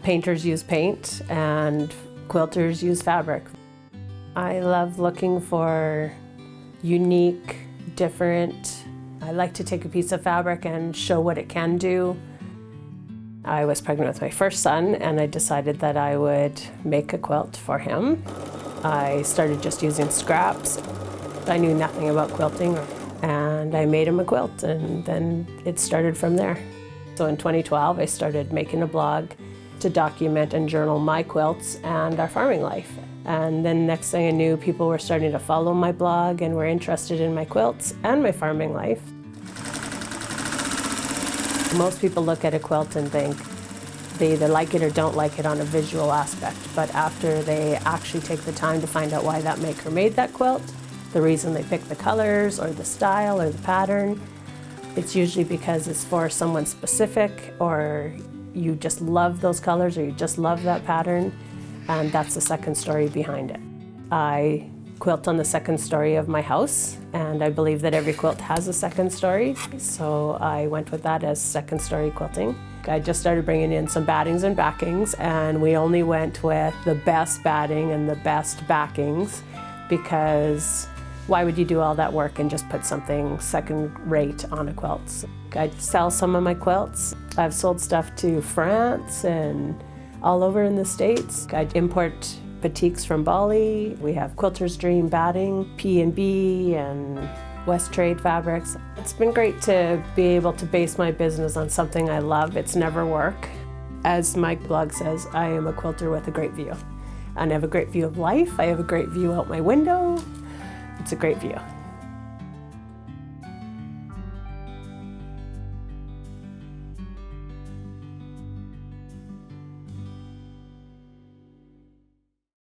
Painters use paint and quilters use fabric. I love looking for unique, different. I like to take a piece of fabric and show what it can do. I was pregnant with my first son and I decided that I would make a quilt for him. I started just using scraps. I knew nothing about quilting and I made him a quilt, and then it started from there. So in 2012 I started making a blog to document and journal my quilts and our farming life. And then next thing I knew, people were starting to follow my blog and were interested in my quilts and my farming life. Most people look at a quilt and think they either like it or don't like it on a visual aspect, but after they actually take the time to find out why that maker made that quilt, the reason they picked the colors or the style or the pattern, it's usually because it's for someone specific, or you just love those colors, or you just love that pattern, and that's the second story behind it. I quilt on the second story of my house, and I believe that every quilt has a second story, so I went with that as second story quilting. I just started bringing in some battings and backings, and we only went with the best batting and the best backings, because why would you do all that work and just put something second rate on a quilt? I sell some of my quilts. I've sold stuff to France and all over in the States. I import batiks from Bali. We have Quilter's Dream batting, P&B, and West Trade fabrics. It's been great to be able to base my business on something I love. It's never work. As my blog says, I am a quilter with a great view. And I have a great view of life. I have a great view out my window. It's a great view.